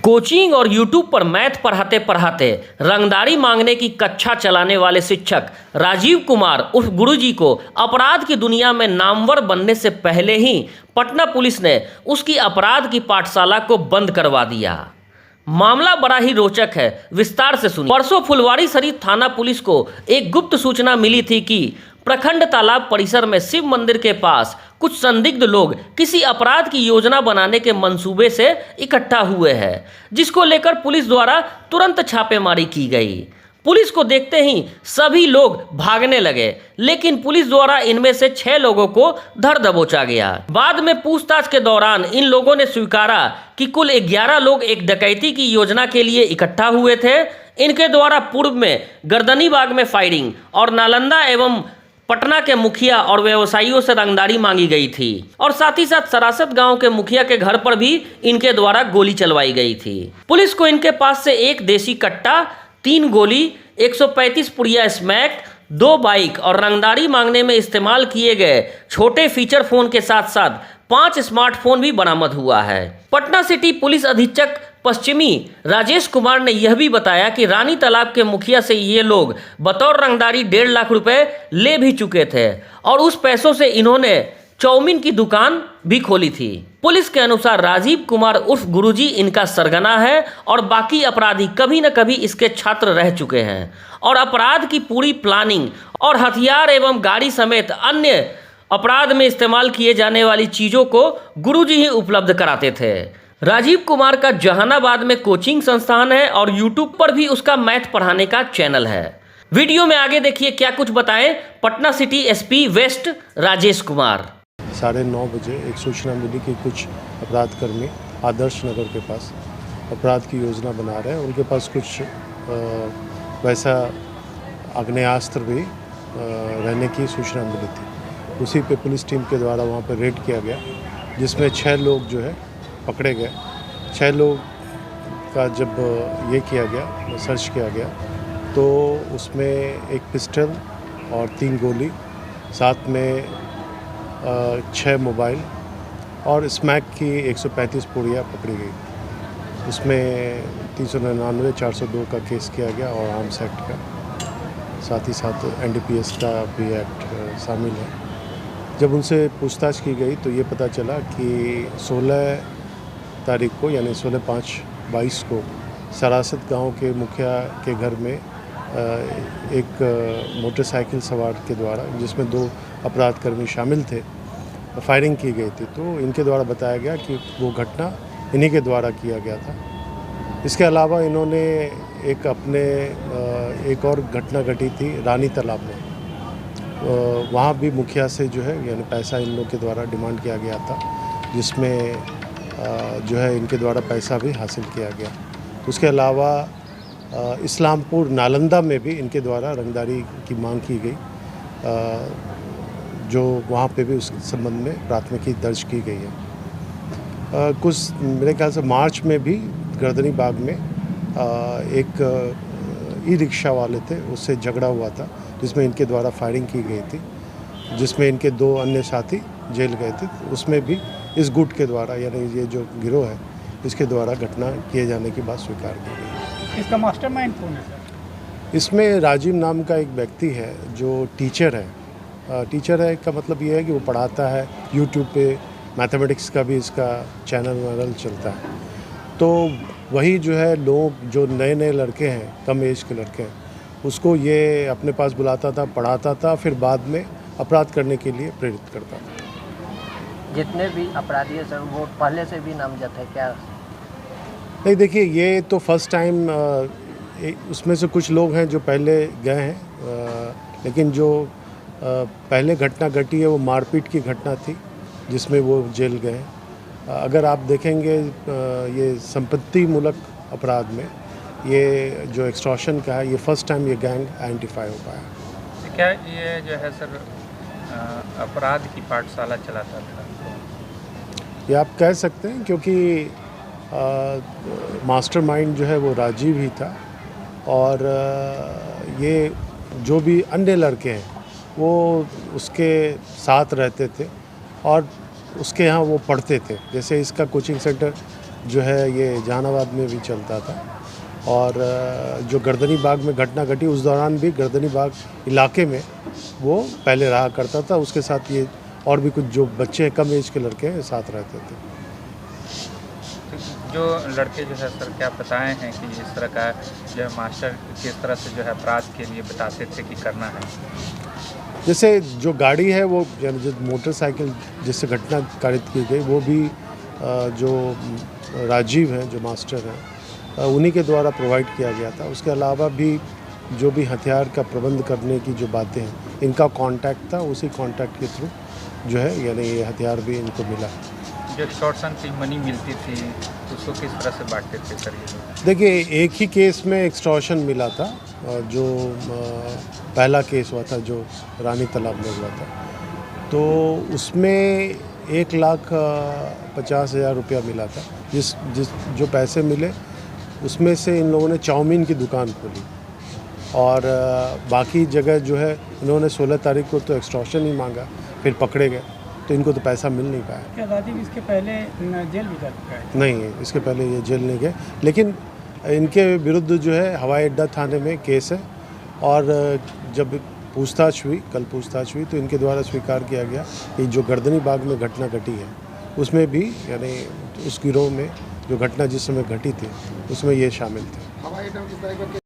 Coaching और YouTube पर math पढ़ाते पढ़ाते रंगदारी मांगने की कक्षा चलाने वाले शिक्षक राजीव कुमार उर्फ गुरुजी को अपराध की दुनिया में नामवर बनने से पहले ही पटना पुलिस ने उसकी अपराध की पाठशाला को बंद करवा दिया। मामला बड़ा ही रोचक है, विस्तार से सुनिए। परसों फुलवारी शरीफ थाना पुलिस को एक गुप्त सूचना मिली थी कि प्रखंड तालाब परिसर में शिव मंदिर के पास कुछ संदिग्ध लोग किसी अपराध की योजना बनाने के मंसूबे से इकट्ठा हुए हैं, जिसको लेकर पुलिस द्वारा तुरंत छापेमारी की गई। पुलिस को देखते ही सभी लोग भागने लगे, लेकिन पुलिस द्वारा इनमें से 6 लोगों को धर दबोचा गया। बाद में पूछताछ के दौरान इन लोगों ने स्वीकारा कि कुल 11 लोग एक डकैती की योजना के लिए इकट्ठा हुए थे। इनके द्वारा पूर्व में गर्दनीबाग में फायरिंग और नालंदा एवं पटना के मुखिया और व्यवसायियों से रंगदारी मांगी गई थी और साथ ही साथ सरासत गांव के मुखिया के घर पर भी इनके द्वारा गोली चलवाई गई थी। पुलिस को इनके पास से एक देसी कट्टा, 3 गोली, 135 पुड़िया स्मैक, 2 बाइक और रंगदारी मांगने में इस्तेमाल किए गए छोटे फीचर फोन के साथ साथ 5 स्मार्टफोन भी बरामद हुआ है। पटना सिटी पुलिस अधीक्षक पश्चिमी राजेश कुमार ने यह भी बताया कि रानी तालाब के मुखिया से ये लोग बतौर रंगदारी 1.5 लाख रुपए ले भी चुके थे और उस पैसों से इन्होंने चाउमीन की दुकान भी खोली थी। पुलिस के अनुसार राजीव कुमार उर्फ गुरुजी इनका सरगना है और बाकी अपराधी कभी न कभी इसके छात्र रह चुके हैं और अपराध की पूरी प्लानिंग और हथियार एवं गाड़ी समेत अन्य अपराध में इस्तेमाल किए जाने वाली चीज़ों को गुरुजी ही उपलब्ध कराते थे। राजीव कुमार का जहानाबाद में कोचिंग संस्थान है और यूट्यूब पर भी उसका मैथ पढ़ाने का चैनल है। वीडियो में आगे देखिए क्या कुछ बताएं Patna city SP west Rajesh Kumar. 9:30 बजे एक सूचना मिली कि कुछ अपराध कर्मी आदर्श नगर के पास अपराध की योजना बना रहे हैं। उनके पास कुछ वैसा आग्नेयास्त्र भी रहने की सूचना मिली थी। उसी पे पुलिस टीम के द्वारा वहाँ पर रेड किया गया, जिसमें 6 लोग जो है पकड़े गए। 6 लोग का जब ये किया गया, सर्च किया गया, तो उसमें एक पिस्टल और 3 गोली, साथ में 6 मोबाइल और स्मैक की 135 पुड़िया पकड़ी गई। उसमें 399, 402 का केस किया गया और आर्म्स एक्ट का, साथ ही साथ NDPS का भी एक्ट शामिल है। जब उनसे पूछताछ की गई तो ये पता चला कि 16 तारीख को यानी 16/5/22 को सरासत गांव के मुखिया के घर में एक मोटरसाइकिल सवार के द्वारा, जिसमें 2 अपराधकर्मी शामिल थे, फायरिंग की गई थी। तो इनके द्वारा बताया गया कि वो घटना इन्हीं के द्वारा किया गया था। इसके अलावा इन्होंने एक और घटना घटी थी रानी तालाब में। वहाँ भी मुखिया से जो है यानी पैसा इन लोग के द्वारा डिमांड किया गया था, जिसमें जो है इनके द्वारा पैसा भी हासिल किया गया। उसके अलावा इस्लामपुर नालंदा में भी इनके द्वारा रंगदारी की मांग की गई, जो वहाँ पे भी उस संबंध में प्राथमिकी दर्ज की गई है। कुछ मेरे ख्याल से मार्च में भी गर्दनी बाग में एक ई-रिक्शा वाले थे, उससे झगड़ा हुआ था, जिसमें इनके द्वारा फायरिंग की गई थी, जिसमें इनके 2 अन्य साथी जेल गए थे। उसमें भी इस गुट के द्वारा यानी ये जो गिरोह है, इसके द्वारा घटना किए जाने की बात स्वीकार की गई। इसका मास्टरमाइंड कौन है सर? इसमें राजीव नाम का एक व्यक्ति है जो टीचर है। टीचर है का मतलब ये है कि वो पढ़ाता है। यूट्यूब पे मैथमेटिक्स का भी इसका चैनल चलता है। तो वही जो है लोग जो नए लड़के हैं, कम एज के लड़के हैं, उसको ये अपने पास बुलाता था, पढ़ाता था, फिर बाद में अपराध करने के लिए प्रेरित करता था। जितने भी अपराधी है सर, वो पहले से भी नामजद है क्या? नहीं, देखिए ये तो फर्स्ट टाइम, उसमें से कुछ लोग हैं जो पहले गए हैं, लेकिन जो पहले घटना घटी है वो मारपीट की घटना थी, जिसमें वो जेल गए। अगर आप देखेंगे ये संपत्ति मूलक अपराध में ये जो एक्सटॉर्शन का है, ये फर्स्ट टाइम ये गैंग आइडेंटिफाई हो पाया। क्या ये जो है सर अपराध की पाठशाला चलाता था? ये आप कह सकते हैं, क्योंकि मास्टरमाइंड जो है वो राजीव ही था और ये जो भी अन्य लड़के हैं वो उसके साथ रहते थे और उसके यहाँ वो पढ़ते थे। जैसे इसका कोचिंग सेंटर जो है ये जहानाबाद में भी चलता था। और जो गर्दनी बाग में घटना घटी उस दौरान भी गर्दनी बाग इलाके में वो पहले रहा करता था। उसके साथ ये और भी कुछ जो बच्चे कम एज के लड़के हैं साथ रहते थे। जो लड़के जो है सर क्या बताए हैं कि इस तरह का जो है मास्टर किस तरह से जो है अपराध के लिए बताते थे कि करना है? जैसे जो गाड़ी है वो जो मोटरसाइकिल जिससे घटना कारित की गई वो भी जो राजीव हैं जो मास्टर हैं उन्हीं के द्वारा प्रोवाइड किया गया था। उसके अलावा भी जो भी हथियार का प्रबंध करने की जो बातें हैं इनका कांटेक्ट था, उसी कांटेक्ट के थ्रू जो है यानी ये हथियार भी इनको मिला। जो एक्सटॉर्शन की मनी मिलती थी उसको किस तरह से बांटते थे सर ये लोग? देखिए एक ही केस में एक्सटॉर्शन मिला था जो पहला केस हुआ था जो रानी तालाब में हुआ था, तो उसमें 1,50,000 रुपया मिला था। जिस जो पैसे मिले उसमें से इन लोगों ने चाउमीन की दुकान खोली और बाकी जगह जो है इन्होंने 16 तारीख को तो एक्सटॉर्शन ही मांगा, फिर पकड़े गए तो इनको तो पैसा मिल नहीं पाया। क्या राजीव इसके पहले जेल भी जा चुका है? नहीं, इसके पहले ये जेल नहीं गए, लेकिन इनके विरुद्ध जो है हवाई अड्डा थाने में केस है। और जब पूछताछ हुई, कल पूछताछ हुई, तो इनके द्वारा स्वीकार किया गया कि जो गर्दनी बाग में घटना घटी है उसमें भी यानी उस गिरोह में जो घटना जिस समय घटी थी उसमें ये शामिल थे।